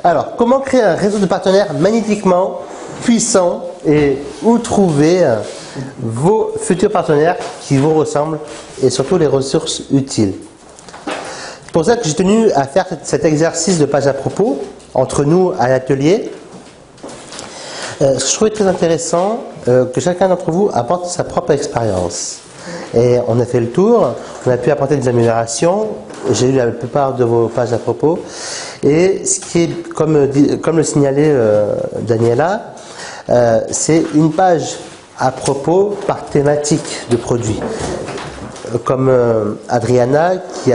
Alors, comment créer un réseau de partenaires magnifiquement puissant et où trouver vos futurs partenaires qui vous ressemblent et surtout les ressources utiles. C'est pour ça que j'ai tenu à faire cet exercice de page à propos entre nous à l'atelier. Je trouvais très intéressant que chacun d'entre vous apporte sa propre expérience. Et on a fait le tour, on a pu apporter des améliorations, j'ai eu la plupart de vos pages à propos. Et ce qui est, comme le signalait Daniela, c'est une page à propos par thématique de produit. Comme Adriana qui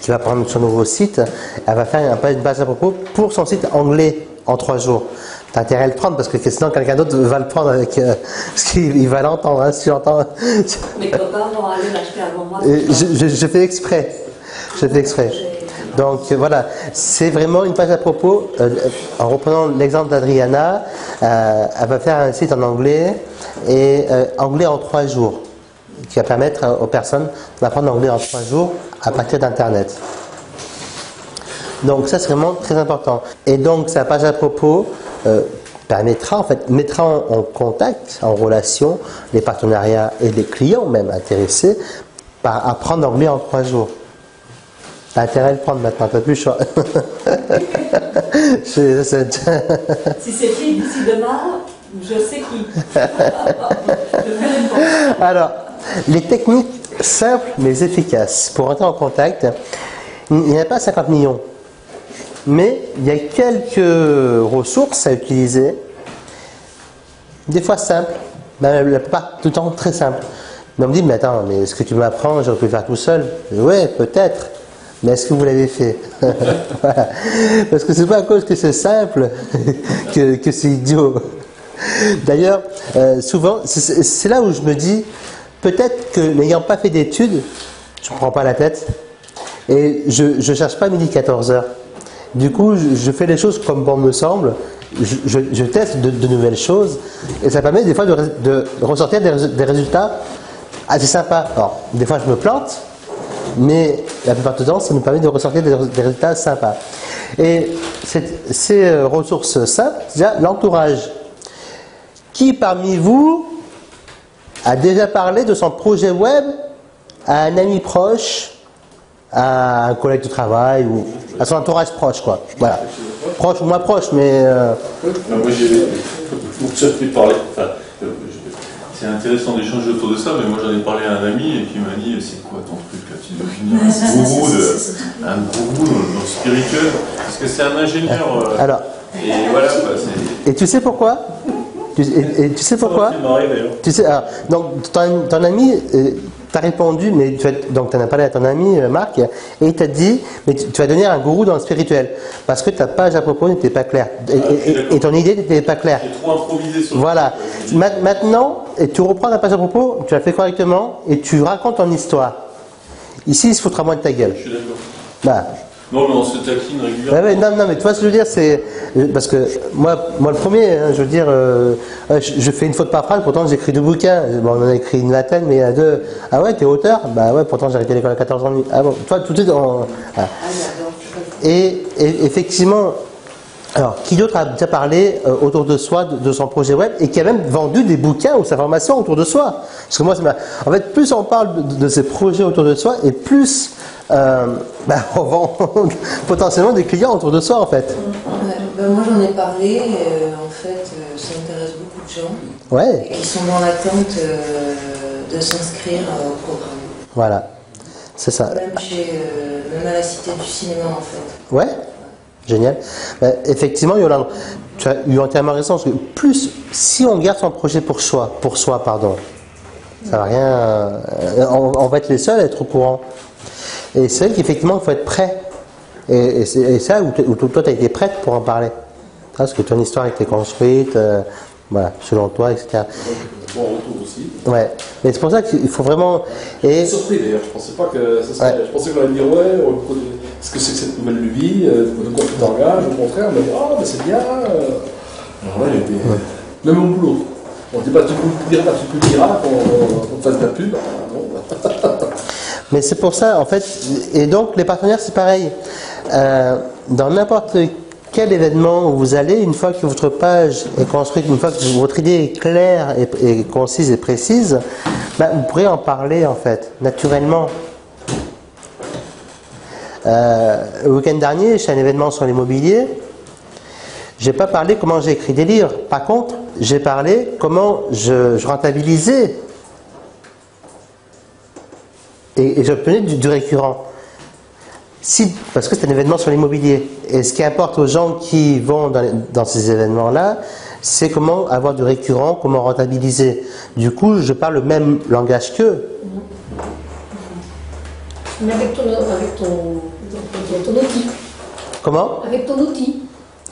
va prendre son nouveau site, elle va faire une page à propos pour son site anglais en 3 jours. T'as intérêt à le prendre parce que sinon quelqu'un d'autre va le prendre avec parce qu'il va l'entendre, hein, si j'entends. Mes copains vont aller l'acheter avant moi. Je fais exprès. Je fais exprès. Donc voilà, c'est vraiment une page à propos. En reprenant l'exemple d'Adriana, elle va faire un site en anglais et anglais en 3 jours, qui va permettre aux personnes d'apprendre l'anglais en 3 jours à partir d'Internet. Donc ça c'est vraiment très important. Et donc sa page à propos mettra en contact, en relation, les partenariats et les clients même intéressés par apprendre l'anglais en 3 jours. T'as intérêt à le prendre maintenant, t'as plus le choix. Si c'est pris d'ici demain, je sais qui. Alors, les techniques simples mais efficaces pour entrer en contact, il n'y en a pas 50 millions. Mais il y a quelques ressources à utiliser, des fois simples, mais la plupart du temps très simples. Mais on me dit, mais attends, mais ce que tu m'apprends, j'aurais pu le faire tout seul. Oui, peut-être, mais est-ce que vous l'avez fait? Voilà. Parce que c'est pas à cause que c'est simple que c'est idiot. D'ailleurs, souvent, c'est là où je me dis, peut-être que n'ayant pas fait d'études, je ne me prends pas la tête, et je ne cherche pas midi 14h. Du coup, je fais les choses comme bon me semble, je teste de nouvelles choses, et ça permet des fois de ressortir des résultats assez sympas. Alors, des fois je me plante, mais la plupart du temps, ça nous permet de ressortir des résultats sympas. Et ces ressources simples, déjà, l'entourage. Qui parmi vous a déjà parlé de son projet web à un ami proche, à un collègue de travail ou à son entourage proche, quoi. Voilà. Proche ou moins proche, mais. Moi, j'ai parlé. Enfin, c'est intéressant d'échanger autour de ça, mais moi j'en ai parlé à un ami et qui m'a dit c'est quoi ton truc là? Tu deviens un gourou dans le spirituel, parce que c'est un ingénieur. Alors. Et voilà. Et tu sais pourquoi? Et tu sais pourquoi? Tu sais, alors, donc ton ami t'a répondu, mais donc tu en as parlé à ton ami Marc, et il t'a dit, mais tu vas devenir un gourou dans le spirituel, parce que ta page à propos n'était pas claire, et ton idée n'était pas claire. J'ai trop improvisé sur voilà. Maintenant, tu reprends ta page à propos, tu la fais correctement, et tu racontes ton histoire. Ici, il se foutra moins de ta gueule. Je suis d'accord. Bah. Non, mais on se taquine régulièrement. Ouais, non, mais tu vois ce que je veux dire, c'est parce que moi le premier, hein, je veux dire, je fais une faute par phrase, pourtant j'écris 2 bouquins. Bon, on en a écrit une vingtaine, mais il y en a 2. Ah ouais, t'es auteur? Bah ouais, pourtant j'ai arrêté l'école à 14 ans. Ah bon, toi tout de suite. Ah. Et effectivement, alors qui d'autre a déjà parlé autour de soi de son projet web et qui a même vendu des bouquins ou sa formation autour de soi? Parce que moi, en fait, plus on parle de ses projets autour de soi et plus on vend potentiellement des clients autour de soi en fait. Ouais, moi j'en ai parlé, en fait ça intéresse beaucoup de gens ouais. Qui sont dans l'attente de s'inscrire au programme. Voilà, c'est ça. Même à la Cité du Cinéma en fait. Ouais, génial. Effectivement, Yolande, tu as eu entièrement raison, parce que plus, si on garde son projet pour soi, ça va rien, on va être les seuls à être au courant. Et c'est vrai qu'effectivement, il faut être prêt. Et c'est ça où toi, tu as été prête pour en parler. Parce que ton histoire a été construite, voilà, selon toi, etc. Bon retour aussi. Ouais, mais c'est pour ça qu'il faut vraiment. Et... surpris d'ailleurs, je pensais pas que ça serait. Ouais. Je pensais qu'on allait me dire ce que c'est que cette nouvelle lubie, de quoi tu t'engages, au contraire, mais mais c'est bien. Même au boulot. On ne dit pas tu peux dire qu'on te fasse de la pub. Non. Mais c'est pour ça, en fait, et donc les partenaires, c'est pareil. Dans n'importe quel événement vous allez, une fois que votre page est construite, une fois que votre idée est claire et concise et précise, ben, vous pourrez en parler en fait, naturellement. Le week-end dernier, chez un événement sur l'immobilier, j'ai pas parlé comment j'ai écrit des livres. Par contre, j'ai parlé comment je rentabilisais et j'obtenais du récurrent. Parce que c'est un événement sur l'immobilier. Et ce qui importe aux gens qui vont dans ces événements-là, c'est comment avoir du récurrent, comment rentabiliser. Du coup, je parle le même langage qu'eux. Mais avec ton outil. Comment? Avec ton outil.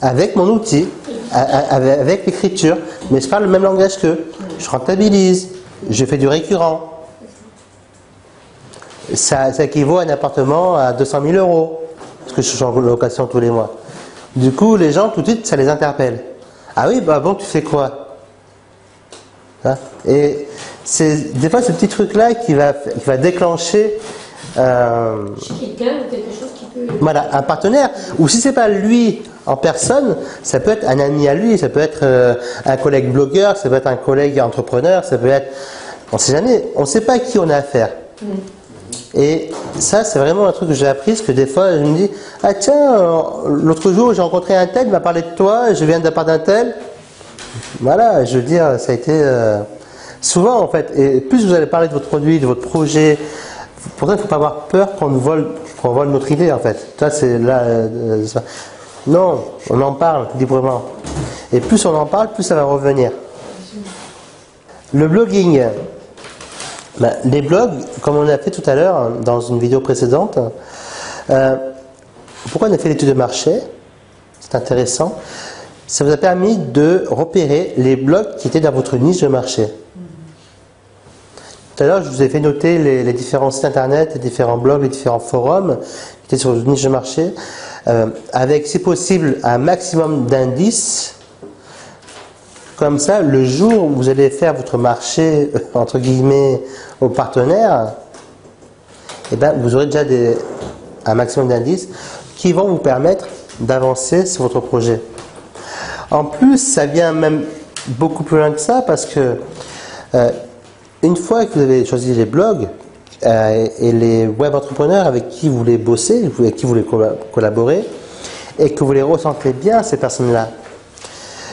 Avec mon outil, avec l'écriture. Mais je parle le même langage qu'eux. Je rentabilise, je fais du récurrent. Ça équivaut à un appartement à 200 000 euros, parce que je change de location tous les mois. Du coup, les gens, tout de suite, ça les interpelle. Ah oui, bah bon, tu fais quoi? Hein? Et c'est des fois ce petit truc-là qui va déclencher quelqu'un ou quelque chose qui peut... Voilà, un partenaire. Ou si c'est pas lui en personne, ça peut être un ami à lui, ça peut être un collègue blogueur, ça peut être un collègue entrepreneur, ça peut être... On sait jamais, on ne sait pas à qui on a affaire. Et ça, c'est vraiment un truc que j'ai appris, parce que des fois, je me dis, ah tiens, l'autre jour, j'ai rencontré un tel, il m'a parlé de toi, je viens de la part d'un tel. Voilà, je veux dire, ça a été... souvent, en fait, et plus vous allez parler de votre produit, de votre projet, pourtant, il ne faut pas avoir peur qu'on vole notre idée, en fait. Ça, c'est là... non, on en parle librement. Et plus on en parle, plus ça va revenir. Le blogging... Ben, les blogs, comme on a fait tout à l'heure dans une vidéo précédente, pourquoi on a fait l'étude de marché? C'est intéressant. Ça vous a permis de repérer les blogs qui étaient dans votre niche de marché. Tout à l'heure, je vous ai fait noter les différents sites internet, les différents blogs, les différents forums qui étaient sur votre niche de marché, avec, si possible, un maximum d'indices. Comme ça, le jour où vous allez faire votre marché, entre guillemets, aux partenaires, eh ben, vous aurez déjà un maximum d'indices qui vont vous permettre d'avancer sur votre projet. En plus, ça vient même beaucoup plus loin que ça, parce que une fois que vous avez choisi les blogs et les web entrepreneurs avec qui vous voulez bosser, avec qui vous voulez collaborer, et que vous les ressentez bien, ces personnes-là,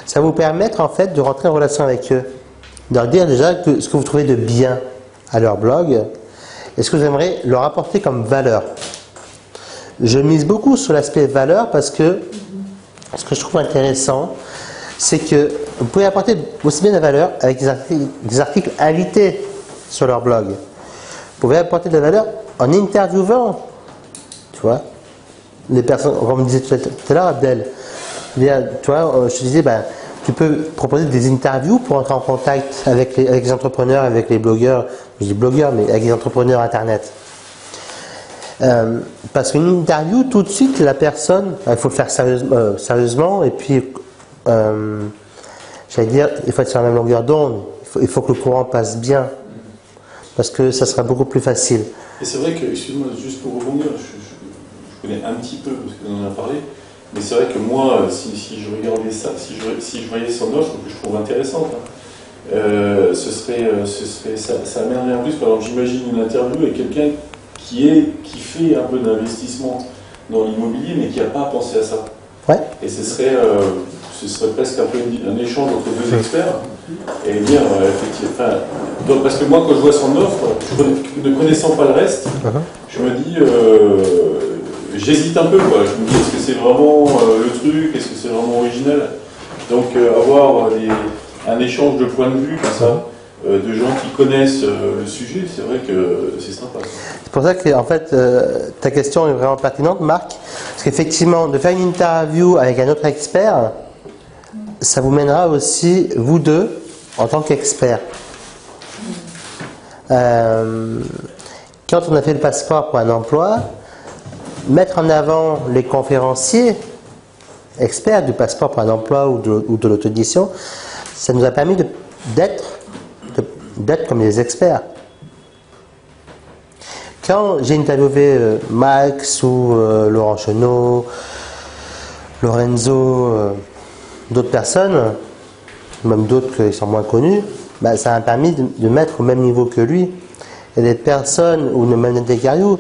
ça va vous permettre en fait de rentrer en relation avec eux, de leur dire déjà ce que vous trouvez de bien à leur blog et ce que vous aimeriez leur apporter comme valeur. Je mise beaucoup sur l'aspect valeur parce que ce que je trouve intéressant, c'est que vous pouvez apporter aussi bien de la valeur avec des articles invités sur leur blog. Vous pouvez apporter de la valeur en interviewant, tu vois, les personnes, comme on disait tout à l'heure, Abdel. Tu vois, je te disais, ben, tu peux proposer des interviews pour entrer en contact avec les entrepreneurs, avec les blogueurs, je dis blogueurs, mais avec les entrepreneurs internet. Parce qu'une interview, tout de suite, la personne, il faut le faire sérieusement, et puis, j'allais dire, il faut être sur la même longueur d'onde, il faut que le courant passe bien, parce que ça sera beaucoup plus facile. Et c'est vrai que, excuse-moi, juste pour rebondir, je connais un petit peu, parce qu'on en a parlé, mais c'est vrai que moi, si je regardais ça, si je voyais son offre, que je trouve intéressante, ça amènerait en plus. Par exemple, j'imagine une interview avec quelqu'un qui fait un peu d'investissement dans l'immobilier, mais qui n'a pas pensé à ça. Ouais. Et ce serait presque un peu un échange entre deux experts. Et dire, effectivement, donc, parce que moi, quand je vois son offre, ne connaissant pas le reste, je me dis, j'hésite un peu, quoi. Je me dis, est-ce que c'est vraiment le truc, est-ce que c'est vraiment original? Donc, avoir un échange de points de vue comme ça, de gens qui connaissent le sujet, c'est vrai que c'est sympa. C'est pour ça que, en fait, ta question est vraiment pertinente, Marc, parce qu'effectivement, de faire une interview avec un autre expert, ça vous mènera aussi, vous deux, en tant qu'experts. Quand on a fait le passeport pour un emploi, mettre en avant les conférenciers experts du passeport pour un emploi ou de l'auto-édition, ça nous a permis d'être comme des experts. Quand j'ai interviewé Max ou Laurent Chenot Lorenzo, d'autres personnes, même d'autres qui sont moins connus, bah, ça a permis de mettre au même niveau que lui. Et des personnes, ou même des interviews,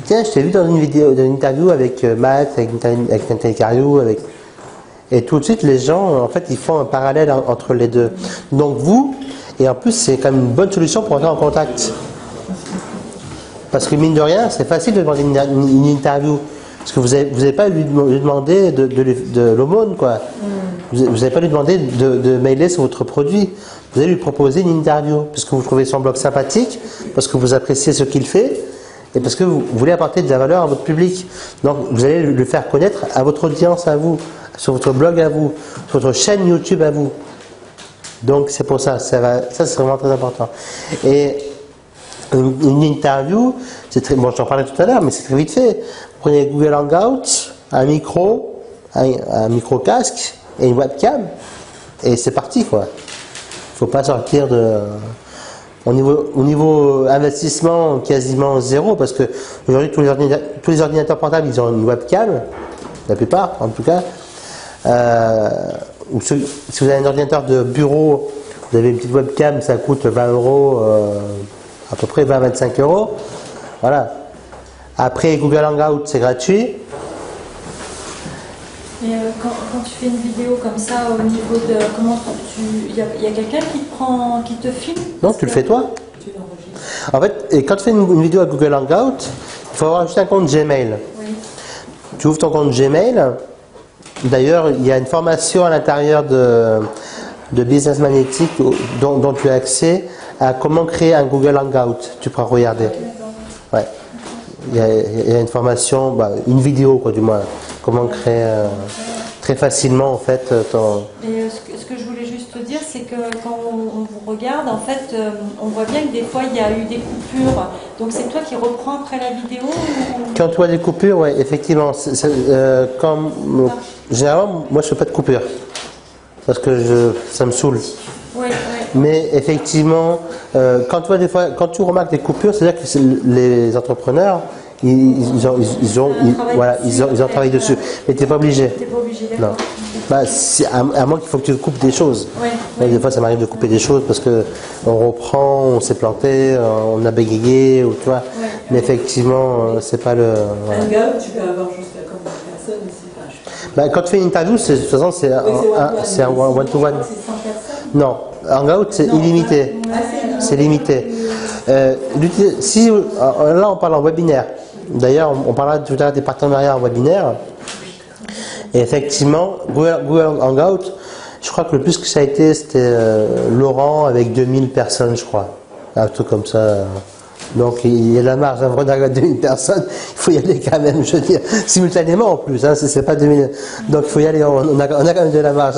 tiens, je t'ai vu dans une vidéo, dans une interview avec Matt, avec une interview, et tout de suite les gens, en fait, ils font un parallèle entre les deux. Donc vous, et en plus c'est quand même une bonne solution pour entrer en contact. Parce que mine de rien, c'est facile de demander une interview. Parce que vous n'avez pas lui demander de l'aumône, quoi. Vous n'avez pas lui demander de mailer sur votre produit. Vous allez lui proposer une interview, parce que vous trouvez son blog sympathique, parce que vous appréciez ce qu'il fait, et parce que vous voulez apporter de la valeur à votre public. Donc vous allez le faire connaître à votre audience, à vous, sur votre blog à vous, sur votre chaîne YouTube à vous. Donc c'est pour ça, ça c'est vraiment très important. Et une interview, c'est très, bon, j'en parlais tout à l'heure, mais c'est très vite fait. Vous prenez Google Hangout, un micro casque et une webcam, et c'est parti, quoi. Faut pas sortir de... Au niveau investissement, quasiment zéro, parce que aujourd'hui tous les ordinateurs portables, ils ont une webcam, la plupart, en tout cas. Si vous avez un ordinateur de bureau, vous avez une petite webcam, ça coûte 20 €, à peu près 20-25 €. Voilà. Après, Google Hangout, c'est gratuit. Et quand tu fais une vidéo comme ça, au niveau de comment il y a quelqu'un qui te filme? Non, tu le fais toi. Tu l'enregistres. En fait, et quand tu fais une vidéo à Google Hangout, il faut avoir juste un compte Gmail. Oui. Tu ouvres ton compte Gmail. D'ailleurs, il y a une formation à l'intérieur de Business Magnetic dont tu as accès à comment créer un Google Hangout. Tu pourras regarder. Ouais. Il y a une formation, bah, une vidéo, quoi, du moins. Comment créer très facilement, en fait, ton... Et ce que je voulais juste te dire, c'est que quand on vous regarde, en fait, on voit bien que des fois, il y a eu des coupures. Donc, c'est toi qui reprends après la vidéo ou... Quand tu vois des coupures, oui, effectivement. Généralement, moi, je ne fais pas de coupures. Parce que ça me saoule. Oui, oui. Mais effectivement, quand tu remarques des coupures, c'est-à-dire que les entrepreneurs, ils ont travaillé dessus. Mais tu n'es pas obligé. T'es pas obligé, d'accord. Non. Bah, à moins qu'il faut que tu coupes des choses. Oui, Mais des fois, ça m'arrive de couper des choses parce que on reprend, on s'est planté, on a bégayé, ou tu vois. Ouais. Mais effectivement, c'est pas le. Voilà. Un gars, tu peux avoir jusqu'à combien de personnes ici? Enfin, je sais pas. Bah, quand tu fais une interview, de toute façon, c'est un one-to-one. C'est 100 personnes. Non, Hangout, c'est illimité. C'est limité. Là, on parle en webinaire. D'ailleurs, on parlera tout à l'heure des partenariats en webinaire. Et effectivement, Google Hangout, je crois que le plus que ça a été, c'était Laurent avec 2000 personnes, je crois. Un truc comme ça. Donc il y a la marge, vraiment d'avoir 2000 personnes, il faut y aller quand même, je veux dire, simultanément en plus, hein, c'est pas 2000. Donc il faut y aller, on a quand même de la marge.